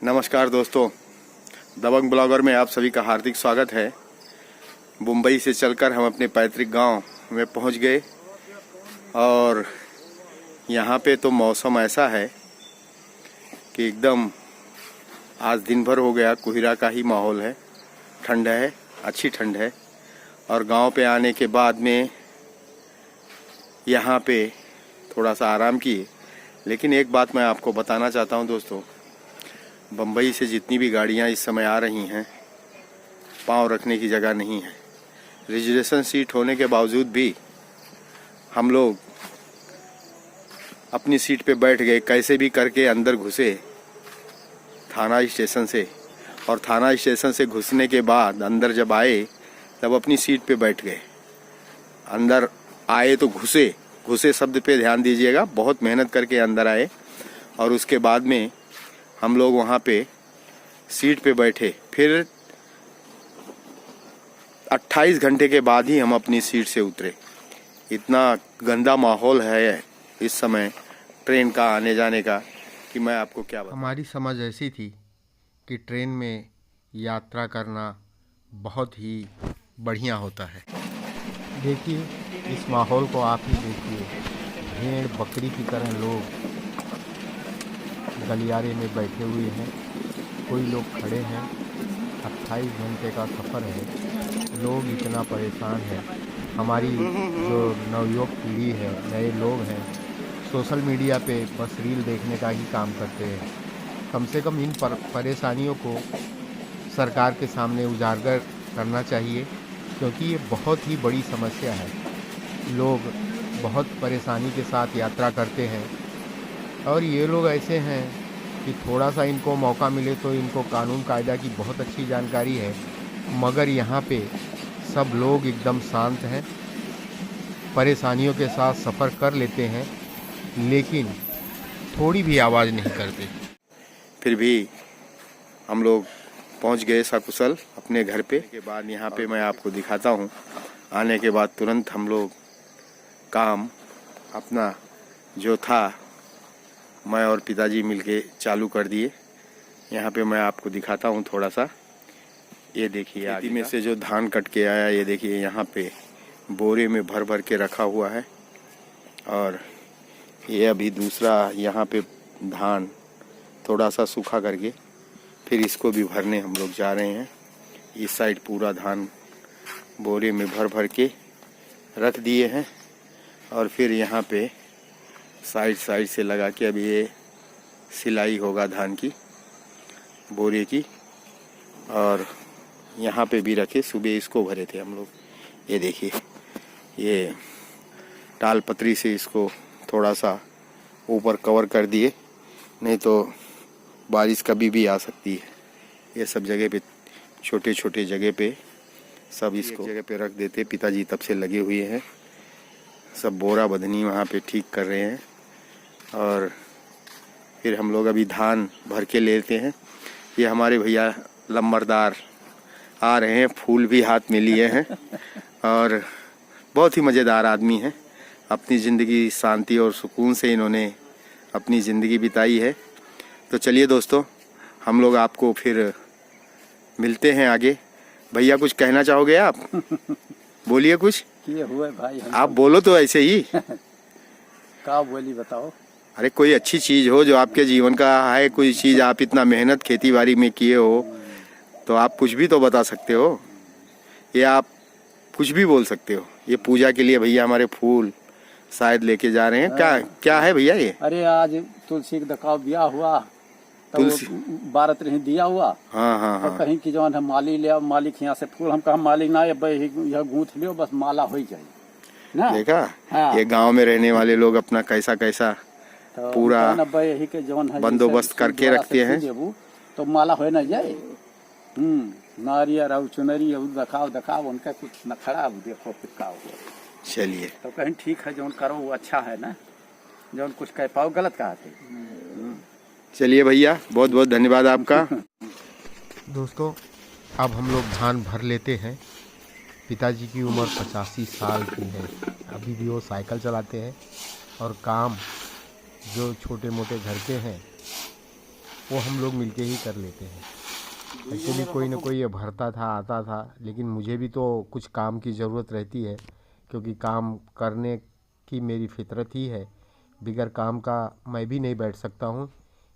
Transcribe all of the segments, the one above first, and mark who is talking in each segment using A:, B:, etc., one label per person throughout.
A: नमस्कार दोस्तों, दबंग ब्लॉगर में आप सभी का हार्दिक स्वागत है। मुंबई से चलकर हम अपने पैतृक गांव में पहुंच गए और यहां पे तो मौसम ऐसा है कि एकदम आज दिन भर हो गया कोहरा का ही माहौल है। ठंड है, अच्छी ठंड है। और गांव पे आने के बाद में यहां पे थोड़ा सा आराम किए। लेकिन एक बात मैं आपको बताना चाहता हूं दोस्तों, बम्बई से जितनी भी गाड़ियां इस समय आ रही हैं, पाँव रखने की जगह नहीं है। रिजर्वेशन सीट होने के बावजूद भी हम लोग अपनी सीट पे बैठ गए, कैसे भी करके अंदर घुसे थाना स्टेशन से। और थाना स्टेशन से घुसने के बाद अंदर जब आए तब अपनी सीट पे बैठ गए। अंदर आए तो घुसे शब्द पे ध्यान दीजिएगा, बहुत मेहनत करके अंदर आए और उसके बाद में हम लोग वहाँ पे सीट पे बैठे। फिर 28 घंटे के बाद ही हम अपनी सीट से उतरे। इतना गंदा माहौल है इस समय ट्रेन का आने जाने का कि मैं आपको क्या बताऊं।
B: हमारी समझ ऐसी थी कि ट्रेन में यात्रा करना बहुत ही बढ़िया होता है। देखिए इस माहौल को, आप ही देखिए, भेड़ बकरी की तरह लोग गलियारे में बैठे हुए हैं, कोई लोग खड़े हैं। 28 घंटे का सफ़र है, लोग इतना परेशान हैं। हमारी जो नवयुवक पीढ़ी है, नए लोग हैं, सोशल मीडिया पे बस रील देखने का ही काम करते हैं। कम से कम इन परेशानियों को सरकार के सामने उजागर करना चाहिए, क्योंकि ये बहुत ही बड़ी समस्या है। लोग बहुत परेशानी के साथ यात्रा करते हैं और ये लोग ऐसे हैं कि थोड़ा सा इनको मौका मिले तो इनको कानून कायदा की बहुत अच्छी जानकारी है, मगर यहाँ पे सब लोग एकदम शांत हैं, परेशानियों के साथ सफ़र कर लेते हैं, लेकिन थोड़ी भी आवाज़ नहीं करते।
A: फिर भी हम लोग पहुंच गए सकुशल अपने घर पे। के बाद यहाँ पे मैं आपको दिखाता हूँ। आने के बाद तुरंत हम लोग काम अपना जो था मैं और पिताजी मिलके चालू कर दिए। यहाँ पे मैं आपको दिखाता हूँ थोड़ा सा। ये देखिए आगे में से जो धान कट के आया, ये देखिए यहाँ पे बोरे में भर भर के रखा हुआ है। और ये अभी दूसरा यहाँ पे धान थोड़ा सा सूखा करके फिर इसको भी भरने हम लोग जा रहे हैं। इस साइड पूरा धान बोरे में भर भर के रख दिए हैं और फिर यहाँ पे साइड से लगा के अभी ये सिलाई होगा धान की, बोरे की। और यहाँ पे भी रखे, सुबह इसको भरे थे हम लोग। ये देखिए, ये टाल पतरी से इसको थोड़ा सा ऊपर कवर कर दिए, नहीं तो बारिश कभी भी आ सकती है। ये सब जगह पे, छोटे छोटे जगह पे सब इसको जगह पे रख देते। पिताजी तब से लगे हुए हैं, सब बोरा बधनी वहाँ पे ठीक कर रहे हैं। और फिर हम लोग अभी धान भर के लेते हैं। ये हमारे भैया लंबरदार आ रहे हैं, फूल भी हाथ में लिए हैं और बहुत ही मज़ेदार आदमी हैं। अपनी ज़िंदगी शांति और सुकून से इन्होंने अपनी ज़िंदगी बिताई है। तो चलिए दोस्तों, हम लोग आपको फिर मिलते हैं आगे। भैया कुछ कहना चाहोगे आप? बोलिए कुछ।
C: ये हुआ भाई,
A: आप बोलो तो ऐसे ही।
C: क्या बोली बताओ।
A: अरे कोई अच्छी चीज़ हो जो आपके जीवन का है, कोई चीज़ आप इतना मेहनत खेती बाड़ी में किए हो, तो आप कुछ भी तो बता सकते हो। ये आप कुछ भी बोल सकते हो। ये पूजा के लिए भैया हमारे फूल शायद लेके जा रहे हैं। क्या है भैया ये?
C: अरे आज तुलसी के दकाव ब्याह हुआ, तो
A: तुलसी
C: 12 तरह दिया हुआ।
A: हाँ।
C: और कहीं की जवान हम माली ले, मालिक यहाँ से फूल हम कहा मालिक ना, यह गूंथ लियो बस माला हो जाए ना।
A: देखा?
C: हाँ।
A: ये गांव में रहने वाले लोग अपना कैसा
C: तो
A: पूरा
C: यही के जवान
A: बंदोबस्त करके रखते हैं,
C: तो माला हो ना जाए। नारियल और चुनरी दखाव उनका कुछ न खड़ा, देखो पिका हुआ।
A: चलिए
C: तो कहीं ठीक है, जो करो वो अच्छा है ना, जो कुछ कह पाओ गलत कहा थे।
A: चलिए भैया, बहुत बहुत धन्यवाद आपका।
B: दोस्तों, अब हम लोग धान भर लेते हैं। पिताजी की उम्र 85 साल की है, अभी भी वो साइकिल चलाते हैं और काम जो छोटे मोटे घर के हैं वो हम लोग मिलके ही कर लेते हैं। एक्चुअली कोई ना कोई ये भरता था, आता था, लेकिन मुझे भी तो कुछ काम की ज़रूरत रहती है, क्योंकि काम करने की मेरी फितरत ही है। बिगर काम का मैं भी नहीं बैठ सकता हूँ।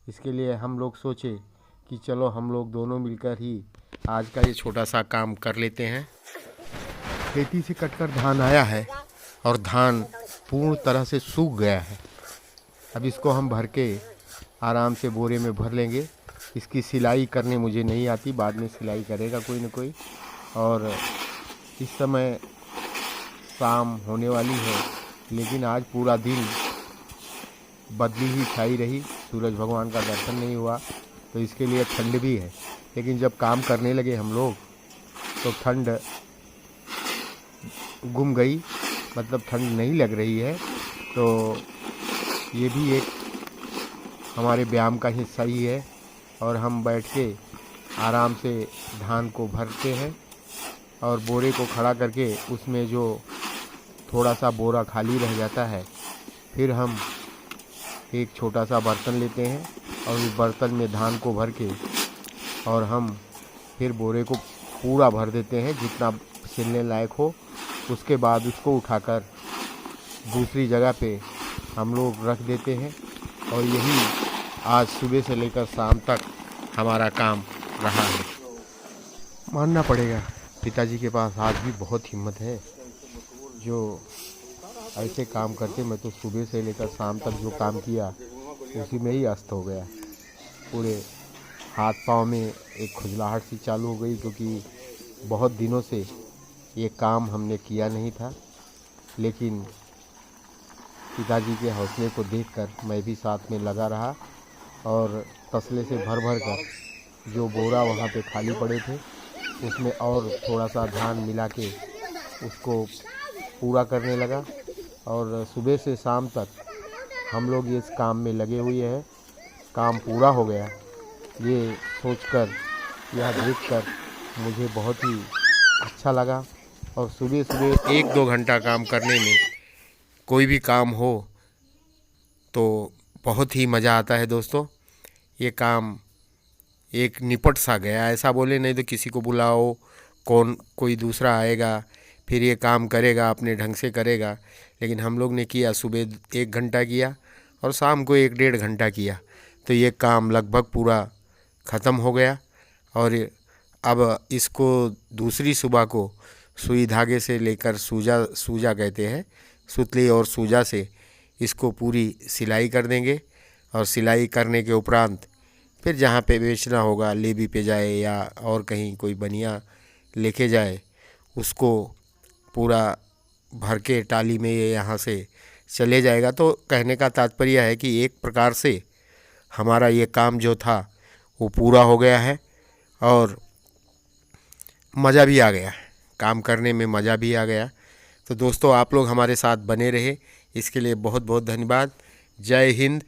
B: इसके लिए हम लोग सोचे कि चलो हम लोग दोनों मिलकर ही आज का ये छोटा सा काम कर लेते हैं। खेती से कटकर धान आया है और धान पूर्ण तरह से सूख गया है। अब इसको हम भर के आराम से बोरे में भर लेंगे। इसकी सिलाई करने मुझे नहीं आती, बाद में सिलाई करेगा कोई न कोई। और इस समय शाम होने वाली है, लेकिन आज पूरा दिन बदली ही छाई रही, सूरज भगवान का दर्शन नहीं हुआ, तो इसके लिए ठंड भी है। लेकिन जब काम करने लगे हम लोग तो ठंड गुम गई, मतलब ठंड नहीं लग रही है। तो ये भी एक हमारे व्यायाम का हिस्सा ही है। और हम बैठ के आराम से धान को भरते हैं और बोरे को खड़ा करके उसमें जो थोड़ा सा बोरा खाली रह जाता है, फिर हम एक छोटा सा बर्तन लेते हैं और उस बर्तन में धान को भर के और हम फिर बोरे को पूरा भर देते हैं जितना सिलने लायक हो। उसके बाद उसको उठाकर दूसरी जगह पे हम लोग रख देते हैं। और यही आज सुबह से लेकर शाम तक हमारा काम रहा है। मानना पड़ेगा, पिताजी के पास आज भी बहुत हिम्मत है। जो ऐसे काम करते, मैं तो सुबह से लेकर शाम तक जो काम किया उसी में ही अस्त हो गया। पूरे हाथ पाँव में एक खुजलाहट सी चालू हो गई, क्योंकि बहुत दिनों से ये काम हमने किया नहीं था। लेकिन पिताजी के हौसले को देखकर मैं भी साथ में लगा रहा और तसले से भर भर कर जो बोरा वहाँ पे खाली पड़े थे उसमें और थोड़ा सा धान मिला के उसको पूरा करने लगा। और सुबह से शाम तक हम लोग इस काम में लगे हुए हैं। काम पूरा हो गया, ये सोचकर, यह देखकर मुझे बहुत ही अच्छा लगा। और सुबह सुबह 1-2 घंटा काम करने में कोई भी काम हो तो बहुत ही मज़ा आता है दोस्तों। ये काम एक निपट सा गया, ऐसा बोले नहीं तो किसी को बुलाओ, कोई दूसरा आएगा फिर ये काम करेगा, अपने ढंग से करेगा। लेकिन हम लोग ने किया, सुबह 1 घंटा किया और शाम को 1-1.5 घंटा किया, तो ये काम लगभग पूरा ख़त्म हो गया। और अब इसको दूसरी सुबह को सुई धागे से लेकर सूजा कहते हैं, सुतली और सूजा से इसको पूरी सिलाई कर देंगे। और सिलाई करने के उपरांत फिर जहाँ पे बेचना होगा, लेबी पे जाए या और कहीं कोई बनिया लेके जाए, उसको पूरा भर के टाली में ये यहाँ से चले जाएगा। तो कहने का तात्पर्य है कि एक प्रकार से हमारा ये काम जो था वो पूरा हो गया है और मज़ा भी आ गया, काम करने में मज़ा भी आ गया। तो दोस्तों, आप लोग हमारे साथ बने रहे, इसके लिए बहुत बहुत धन्यवाद। जय हिंद,